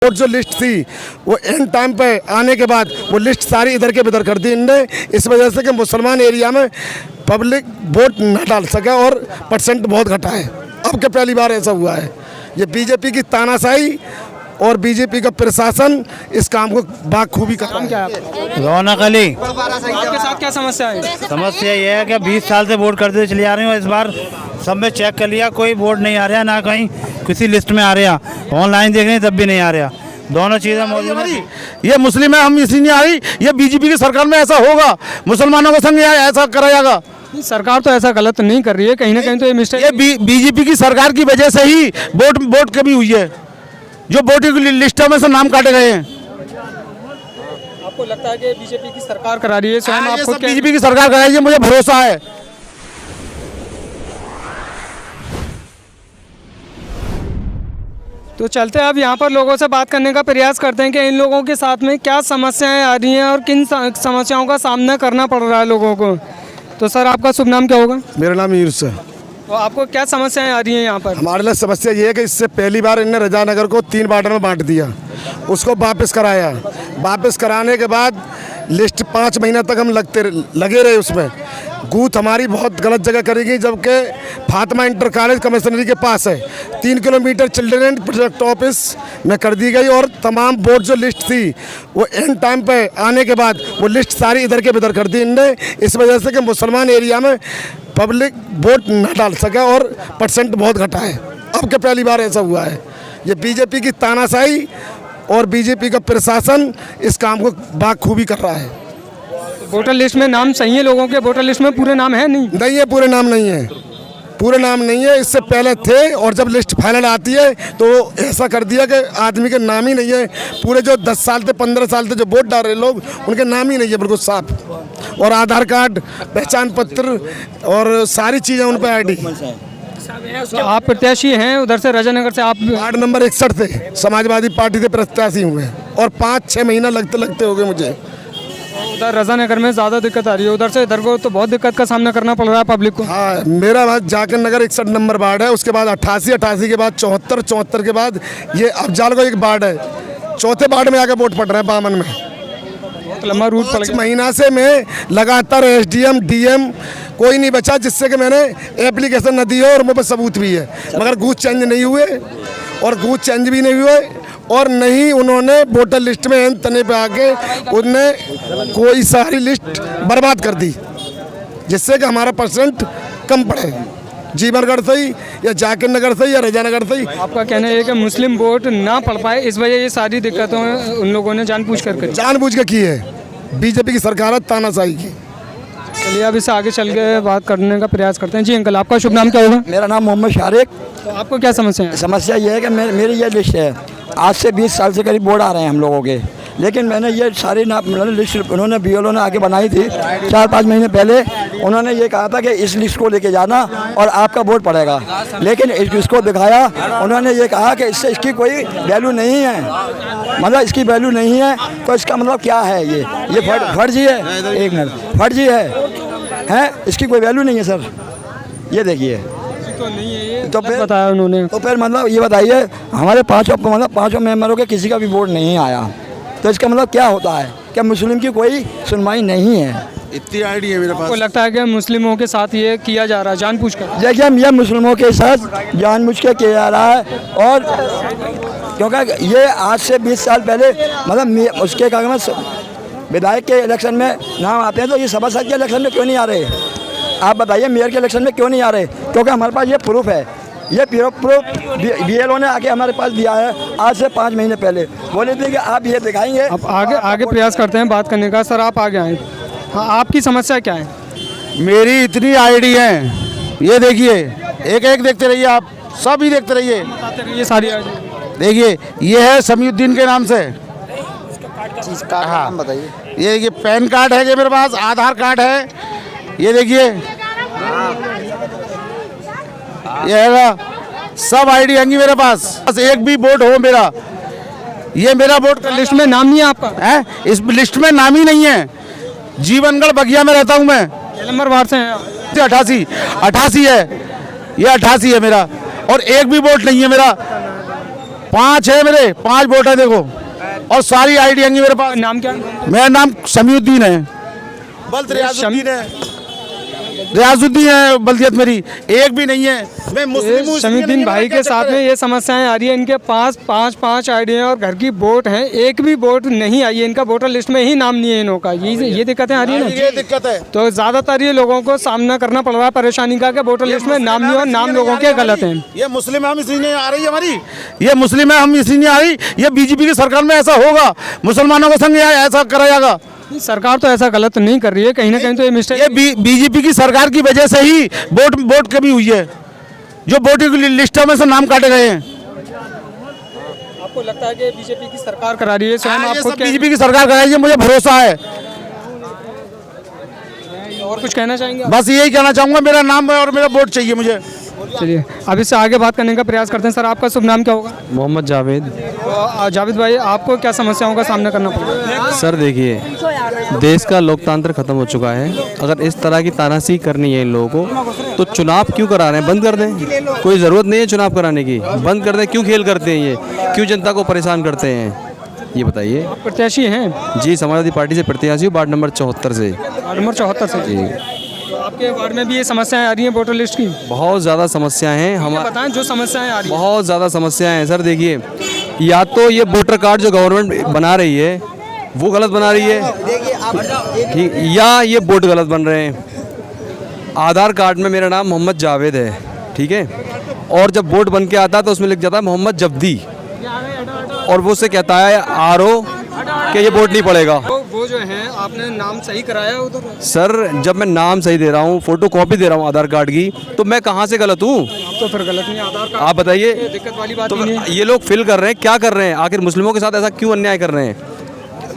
Vote जो list थी वो एंड टाइम पे आने के बाद वो लिस्ट सारी इधर के इधर कर दी इनने, इस वजह से कि मुसलमान एरिया में पब्लिक वोट न डाल सके और परसेंट बहुत घटा है। अब के पहली बार ऐसा हुआ है। ये बीजेपी की तानाशाही और बीजेपी का प्रशासन इस काम को बाखूबी कर रहा है। रौनक अली, आपके साथ क्या समस्या है? समस्या ये है कि 20 साल से वोट करते चले आ रहे हो। इस बार सब में चेक कर लिया, कोई वोट नहीं आ रहा, ना कहीं किसी लिस्ट में आ रहा। ऑनलाइन देख रहे हैं तब भी नहीं आ रहा। दोनों चीज़ें मौजूद हैं। ये मुस्लिम है, हम इसलिए नहीं आ रही। ये बीजेपी की सरकार में ऐसा होगा, मुसलमानों के संग ऐसा करा जाएगा। सरकार तो ऐसा गलत नहीं कर रही है, कहीं ना कहीं तो ये मिस्टेक। ये बीजेपी की सरकार की वजह से ही वोट कमी हुई है, जो वोटिंग लिस्टों में से नाम काटे गए हैं। आपको लगता है कि बीजेपी की सरकार करा रही है? स्वयं ये आपको सब बीजेपी की सरकार कराई है, मुझे भरोसा है। तो चलते हैं अब यहाँ पर लोगों से बात करने का प्रयास करते हैं कि इन लोगों के साथ में क्या समस्याएं आ रही हैं और किन समस्याओं का सामना करना पड़ रहा है लोगों को। तो सर, आपका शुभ नाम क्या होगा? मेरा नाम यूनुस है। तो आपको क्या समस्याएं आ रही हैं यहाँ पर? हमारे लिए समस्या ये है कि इससे पहली बार इनने रजानगर को 3 बार्डर में बांट दिया, उसको वापस कराया। वापस कराने के बाद लिस्ट 5 महीना तक हम लगे रहे उसमें। बूथ हमारी बहुत गलत जगह करेगी, जबकि फातिमा इंटर कॉलेज कमिश्नरी के पास है। 3 किलोमीटर चिल्ड्रन प्रोजेक्ट ऑफिस में कर दी गई और तमाम वोट जो लिस्ट थी वो एंड टाइम पे आने के बाद वो लिस्ट सारी इधर के इधर कर दी इनने, इस वजह से कि मुसलमान एरिया में पब्लिक वोट न डाल सके और परसेंट बहुत घटा है। अब के पहली बार ऐसा हुआ है। ये बीजेपी की तानाशाही और बीजेपी का प्रशासन इस काम को बाखूबी कर रहा है। वोटर लिस्ट में नाम सही है लोगों के? वोटर लिस्ट में पूरे नाम है? नहीं है, पूरे नाम नहीं है, पूरे नाम नहीं है। इससे पहले थे और जब लिस्ट फाइनल आती है तो ऐसा कर दिया कि आदमी के नाम ही नहीं है। पूरे जो 10 साल से 15 साल से जो वोट डाल रहे लोग, उनके नाम ही नहीं है बिल्कुल साफ। और आधार कार्ड, पहचान पत्र और सारी चीज़ें उन पर ID। तो आप प्रत्याशी हैं उधर से, राजानगर से? आप वार्ड नंबर 61 से समाजवादी पार्टी से प्रत्याशी हुए और 5-6 महीना लगते हो गए मुझे। उधर राजानगर में ज़्यादा दिक्कत आ रही है, उधर से इधर को तो बहुत दिक्कत का सामना करना पड़ रहा है पब्लिक को। हाँ, मेरा बात जाकिर नगर 61 नंबर वार्ड है, उसके बाद 88 के बाद 74 के बाद ये अफजाल को एक वार्ड है। चौथे वार्ड में आके वोट पड़ रहे हैं बामन में। बहुत लंबा रूट पड़ 5 महीना से मैं लगातार SDM DM कोई नहीं बचा जिससे कि मैंने एप्लीकेशन न दी हो और मुझ पर सबूत भी है, मगर बूथ चेंज नहीं हुए और बूथ चेंज भी नहीं हुए और नहीं उन्होंने वोटर लिस्ट में एन तने पे आके उनने कोई सारी लिस्ट बर्बाद कर दी, जिससे कि हमारा परसेंट कम पड़े। जीवनगढ़ से ही या जाकिर नगर से या रजानगर से ही। आपका कहना है कि मुस्लिम वोट ना पड़ पाए, इस वजह ये सारी दिक्कतें उन लोगों ने जानबूझ कर करी? जानबूझ के की है, बीजेपी की सरकार है तानाशाही की। चलिए अब इससे आगे चल के बात करने का प्रयास करते हैं। जी अंकल, आपका शुभ नाम क्या होगा? मेरा नाम मोहम्मद शारिक। तो आपको क्या समस्या है? समस्या ये है कि मेरी ये लिस्ट है, आज से 20 साल से करीब वोट आ रहे हैं हम लोगों के, लेकिन मैंने ये सारी लिस्ट उन्होंने BLO ने आगे बनाई थी 4-5 महीने पहले। उन्होंने ये कहा था कि इस लिस्ट को लेके जाना और आपका वोट पड़ेगा, लेकिन इसको दिखाया। उन्होंने ये कहा कि इससे इसकी कोई वैल्यू नहीं है, मतलब इसकी वैल्यू नहीं है। तो इसका मतलब क्या है? ये फर्जी है, एक मिनट, फर्जी है, इसकी कोई वैल्यू नहीं है सर। ये देखिए, तो फिर बताया उन्होंने। तो फिर मतलब ये बताइए, हमारे पाँचों मेंबरों के किसी का भी वोट नहीं आया, तो इसका मतलब क्या होता है? क्या मुस्लिम की कोई सुनवाई नहीं है? इतनी ID है मेरे पास। आपको लगता है कि मुस्लिमों के साथ ये किया जा रहा है जानबूझकर? देखिए, ये मुस्लिमों के साथ जानबूझ के किया जा रहा है, और क्योंकि ये आज से 20 साल पहले मतलब उसके विधायक के इलेक्शन में नाम आते हैं, तो ये सभासद के इलेक्शन में क्यों नहीं आ रहे? आप बताइए, मेयर के इलेक्शन में क्यों नहीं आ रहे? क्योंकि हमारे पास ये प्रूफ है। ये प्रूफ BLO ने आके हमारे पास दिया है आज से 5 महीने पहले। बोले थे कि आप ये दिखाएंगे। अब आगे प्रयास करते हैं बात करने का। सर, आप आगे आए। हाँ, आपकी समस्या क्या है? मेरी इतनी ID है, ये देखिए, एक देखते रहिए, आप सब ही देखते रहिए। ये सारी देखिए, ये है समीउद्दीन के नाम से। हाँ बताइए। ये पैन कार्ड है, ये मेरे पास आधार कार्ड है, ये देखिए, ये है सब ID होंगी मेरे पास। बस एक भी वोट हो मेरा, ये मेरा वोट लिस्ट में नाम नहीं है आपका? है, इस लिस्ट में नाम ही नहीं है। जीवनगढ़ बगिया में रहता हूँ मैं। नंबर वार्ड से हैं? 88 है, ये 88 है मेरा, और एक भी वोट नहीं है मेरा। 5 है मेरे, 5 वोट है देखो, और सारी आईडी है मेरे पास। नाम क्या है? मेरा नाम समीउद्दीन है, रियाजुद्दीन है, बल्दियत मेरी एक भी नहीं है। मैं मुस्लिम हूँ, शमीउद्दीन भाई के साथ में ये समस्याएं आ रही है। इनके पास 5 आईडी हैं और घर की वोट हैं, एक भी वोट नहीं आई है, इनका वोटर लिस्ट में ही नाम नहीं है इनका। ये दिक्कतें आ रही है ना, ये दिक्कत है। तो ज़्यादातर ये लोगों को सामना करना पड़ रहा है परेशानी का कि वोटर लिस्ट में नाम नहीं और नाम लोगों के गलत हैं। ये मुस्लिम है, हम इसलिए नहीं आ रही हमारी, ये मुस्लिम है, हम इसलिए नहीं आ रही। ये बीजेपी की सरकार में ऐसा होगा, मुसलमानों को संग ऐसा करा जाएगा। सरकार तो ऐसा गलत नहीं कर रही है, कहीं ना कहीं तो ये मिस्टेक। ये बीजेपी की सरकार की वजह से ही वोट कमी हुई है, जो वोटर लिस्टों में से नाम काटे गए हैं। आपको लगता है कि बीजेपी की सरकार करा रही है? स्वयं आपको बीजेपी की सरकार कराई है, मुझे भरोसा है। और कुछ कहना चाहेंगे? बस यही कहना चाहूँगा, मेरा नाम है और मेरा वोट चाहिए मुझे। चलिए अब इससे आगे बात करने का प्रयास करते हैं। सर, आपका शुभ नाम क्या होगा? मोहम्मद जावेद। तो जावेद भाई, आपको क्या समस्याओं का सामना करना पड़ेगा? सर देखिए, देश का लोकतंत्र खत्म हो चुका है। अगर इस तरह की तानाशाही करनी है इन लोगों को तो चुनाव क्यों करा रहे हैं? बंद कर दें, कोई ज़रूरत नहीं है चुनाव कराने की, बंद कर दें। क्यों खेल करते हैं ये, क्यों जनता को परेशान करते हैं, ये बताइए। प्रत्याशी हैं जी, समाजवादी पार्टी से प्रत्याशी हूँ, वार्ड नंबर 74 से। वार्ड नंबर 74 से जी। तो आपके वार्ड में भी ये समस्याएं आ रही हैं वोटर लिस्ट की? बहुत ज़्यादा समस्याएं हैं। हम बताएं जो समस्याएं आ रही हैं। बहुत ज़्यादा समस्याएं हैं सर। देखिए, या तो ये वोटर कार्ड जो गवर्नमेंट बना रही है वो गलत बना रही है, ठीक, या ये वोट गलत बन रहे हैं। आधार कार्ड में मेरा नाम मोहम्मद जावेद है, ठीक है, और जब वोट बन के आता है तो उसमें लिख जाता है मोहम्मद जब्दी, और वो उससे कहता है RO कि ये वोट नहीं पड़ेगा। वो जो है आपने नाम सही कराया उधर? सर, जब मैं नाम सही दे रहा हूँ, फोटो कॉपी दे रहा हूँ आधार कार्ड की, तो मैं कहाँ से गलत हूँ? तो फिर गलत नहीं, आधार कार्ड आप बताइए। दिक्कत वाली बात तो नहीं है। ये लोग फिल कर रहे हैं, क्या कर रहे हैं? आखिर मुस्लिमों के साथ ऐसा क्यों अन्याय कर रहे हैं?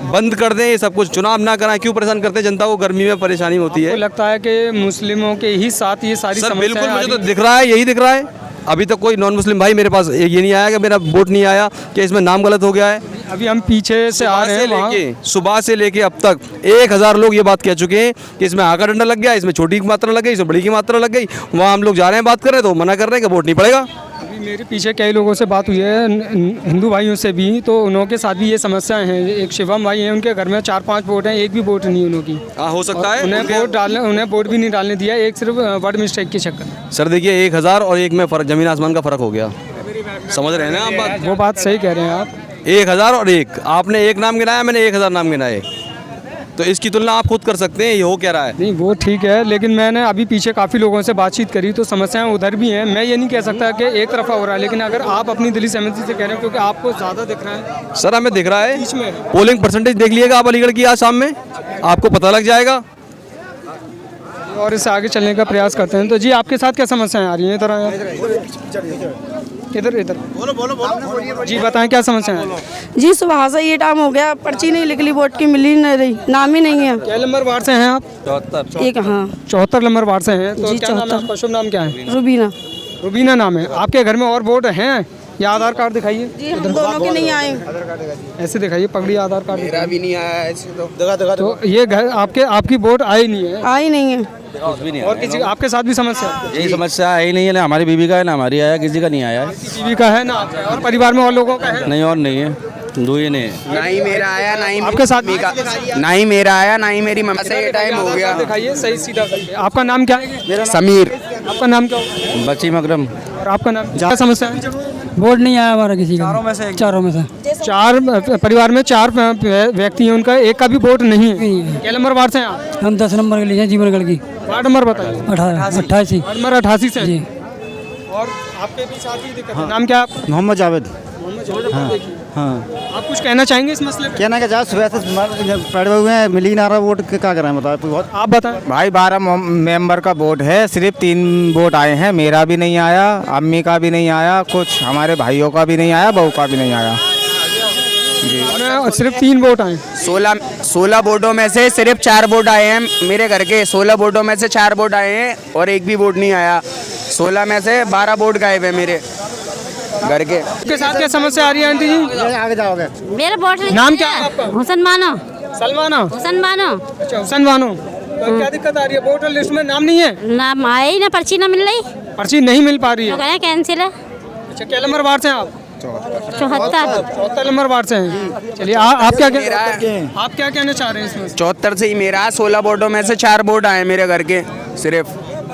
बंद कर दें ये सब कुछ, चुनाव ना कराएं, क्यों परेशान करते हैं जनता को? गर्मी में परेशानी होती है। आपको लगता है कि मुस्लिमों के ही साथ ये सारी सर बिल्कुल, समस्याएं आ मुझे तो रही दिख रहा है, यही दिख रहा है। अभी तक कोई नॉन मुस्लिम भाई मेरे पास ये नहीं आया कि मेरा वोट नहीं आया, कि इसमें नाम गलत हो गया है। अभी हम पीछे से आ रहे हैं वहाँ। सुबह से लेके अब तक 1000 लोग ये बात कह चुके हैं कि इसमें आ का डंडा लग गया, इसमें छोटी की मात्रा लग गई, इसमें बड़ी की मात्रा लग गई। वहाँ हम लोग जा रहे हैं, बात कर रहे हैं, तो मना कर रहे हैं कि वोट नहीं पड़ेगा। अभी मेरे पीछे कई लोगों से बात हुई है, हिंदू भाइयों से भी, तो उनके साथ भी ये समस्याएं हैं। एक शिवम भाई हैं, उनके घर में 4-5 वोट हैं, एक भी वोट नहीं उनकी। हो सकता है उन्हें वोट भी नहीं डालने दिया, एक सिर्फ वर्ड मिस्टेक के चक्कर। सर देखिए, 1000 और एक में फ़र्क, ज़मीन आसमान का फ़र्क हो गया। समझ रहे हैं ना आप बात? वो बात सही कह रहे हैं आप। 1000 और एक, आपने एक नाम गिनाया, मैंने 1000 नाम गिनाए, तो इसकी तुलना आप खुद कर सकते हैं। ये हो क्या रहा है? नहीं वो ठीक है, लेकिन मैंने अभी पीछे काफ़ी लोगों से बातचीत करी तो समस्याएं उधर भी हैं। मैं ये नहीं कह सकता कि एक तरफा हो रहा है, लेकिन अगर आप अपनी दिली सहमति से कह रहे हो, क्योंकि आपको ज़्यादा दिख रहा है। सर हमें दिख रहा है, बीच में पोलिंग परसेंटेज देख लीजिएगा आप अलीगढ़ की आज शाम में, आपको पता लग जाएगा। और इससे आगे चलने का प्रयास करते हैं। तो जी, आपके साथ क्या समस्याएं आ रही हैं? इधर इधर बोलो जी, बताएं क्या समस्या है? जी, सुबह से ये टाइम हो गया, पर्ची नहीं निकली, वोट की मिली नहीं रही, नाम ही नहीं है। क्या नंबर वार्ड से हैं आप? 74। एक हाँ 74 नंबर वार्ड से हैं। तो जी, क्या नाम है 74। आपका? शुभ नाम क्या है? रुबीना। रुबीना नाम है। आपके घर में और वोट हैं या आधार कार्ड दिखाइए? जी, हम दोनों के नहीं आए। ऐसे दिखाइए, पगड़ी आधार कार्ड। मेरा भी नहीं आया ऐसे तो। तो ये घर आपकी वोट आई नहीं है? आई नहीं है। और किसी आपके साथ भी समस्या है? यही समस्या है ही नहीं है, ना हमारी बीवी का है, ना हमारी आया, किसी का नहीं आया है। बीवी का है ना आपका है? और परिवार में और लोगों का है? नहीं, और नहीं है, दो ही नहीं है। ना ही मेरा आया, ना ही आपके साथ भी? ना ही मेरा आया, ना ही मेरी मम्मी से ये टाइम हो गया। दिखाइए सही सीधा करके। आपका नाम क्या है? समीर। आपका नाम क्या होगा? बच्ची मकरम। और आपका नाम क्या समस्या है? वोट नहीं आया हमारा किसी का। चारों में से 4 परिवार में 4 व्यक्ति हैं, उनका एक का भी वोट नहीं है। क्या नंबर वार्ड से हैं आप? हम 10 नंबर के लिए हैं, जीवनगढ़ की। वार्ड नंबर बताइए। 88। वार्ड नंबर 88 से जी। और आपके भी साथ ही दिक्कत है। नाम क्या है आपका? मोहम्मद जावेद। हाँ, आप कुछ कहना चाहेंगे इस मसले पे? कहना क्या चाहे, सुबह से पड़े हुए हैं, मिल ही ना रहा वोट, क्या करें बताओ? बहुत आप बताएं। भाई 12 मेंबर का वोट है, सिर्फ 3 वोट आए हैं। मेरा भी नहीं आया, अम्मी का भी नहीं आया, कुछ हमारे भाइयों का भी नहीं आया, बहू का भी नहीं आया। सिर्फ 3 वोट आए। 16 वोटों में से सिर्फ 4 वोट आए हैं मेरे घर के। 16 वोटों में से 4 वोट आए हैं और एक भी वोट नहीं आया। 16 में से 12 वोट गायब है मेरे घर के। आपके साथ क्या समस्या आ रही है आंटी जी? आगे जाओगे। मेरा वोट नाम क्या है आपका? हुसन मानो। सलमाना। हुसन मानो। अच्छा, हुसन बानो। तो क्या दिक्कत आ रही है? वोटर लिस्ट में नाम नहीं है? नाम आए ही ना, पर्ची ना मिल रही, पर्ची नहीं मिल पा रही तो है। कहें कैंसिल है। अच्छा, क्या नंबर वार्ड से हैं आप? 74 नंबर वार्ड से हैं। चलिए आप क्या कहना चाह रहे हैं इसमें? 74 से ही मेरा 16 वोटों में से 4 वोट आए मेरे घर के सिर्फ।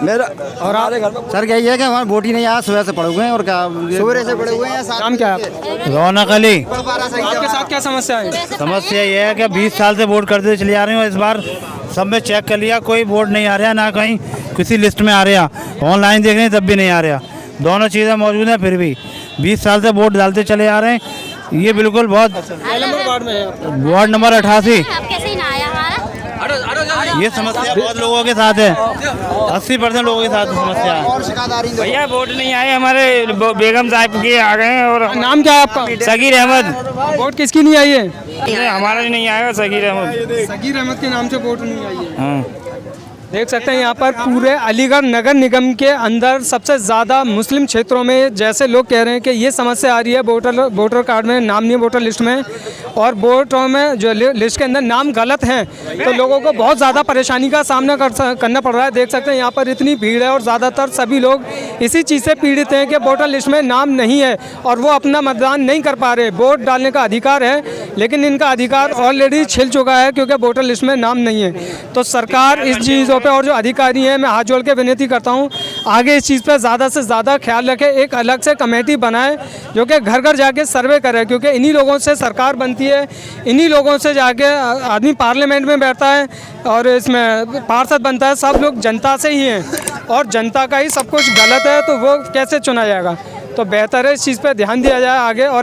मेरा और हमारे घर में सर यही है कि हमारे वोट ही नहीं आया, सुबह से पड़े हुए हैं और क्या सुबह से पड़े हुए हैं। नाम क्या है आपका? रौनक अली। आपके साथ क्या समस्या है? समस्या ये है कि 20 साल से वोट करते चले आ रहे हो, इस बार सब में चेक कर लिया, कोई वोट नहीं आ रहा, ना कहीं किसी लिस्ट में आ रहा, ऑनलाइन देख रहे हैं तब भी नहीं आ रहा, दोनों चीज़ें मौजूद हैं फिर भी 20 साल से वोट डालते चले आ रहे हैं। ये बिल्कुल बहुत वार्ड में है आप? Ward number 88। ये समस्या बहुत लोगों के साथ है, 80% लोगों के साथ समस्या है। भैया वोट नहीं आए, हमारे बेगम साहब के आ गए हैं। और नाम क्या है आपका? सगीर अहमद। वोट किसकी नहीं आई है? हमारा नहीं आएगा, सगीर अहमद। सगीर अहमद के नाम से वोट नहीं आई है। देख सकते हैं यहाँ पर पूरे अलीगढ़ नगर निगम के अंदर सबसे ज़्यादा मुस्लिम क्षेत्रों में जैसे लोग कह रहे हैं कि ये समस्या आ रही है वोटर कार्ड में नाम नहीं, वोटर लिस्ट में, और वोटरों में जो लिस्ट के अंदर नाम गलत हैं, तो लोगों को बहुत ज़्यादा परेशानी का सामना करना पड़ रहा है। देख सकते हैं यहाँ पर इतनी भीड़ है और ज़्यादातर सभी लोग इसी चीज़ से पीड़ित हैं कि वोटर लिस्ट में नाम नहीं है और वो अपना मतदान नहीं कर पा रहे। वोट डालने का अधिकार है लेकिन इनका अधिकार ऑलरेडी छिल चुका है क्योंकि वोटर लिस्ट में नाम नहीं है। तो सरकार इस चीज़ों पे और जो अधिकारी हैं, मैं हाथ जोड़ के विनती करता हूं आगे इस चीज़ पे ज़्यादा से ज़्यादा ख्याल रखें, एक अलग से कमेटी बनाए जो कि घर घर जाके सर्वे करे, क्योंकि इन्हीं लोगों से सरकार बनती है, इन्हीं लोगों से जाके आदमी पार्लियामेंट में बैठता है और इसमें पार्षद बनता है। सब लोग जनता से ही हैं और जनता का ही सब कुछ गलत है तो वो कैसे चुना जाएगा? तो बेहतर है इस चीज़ पर ध्यान दिया जाए आगे। और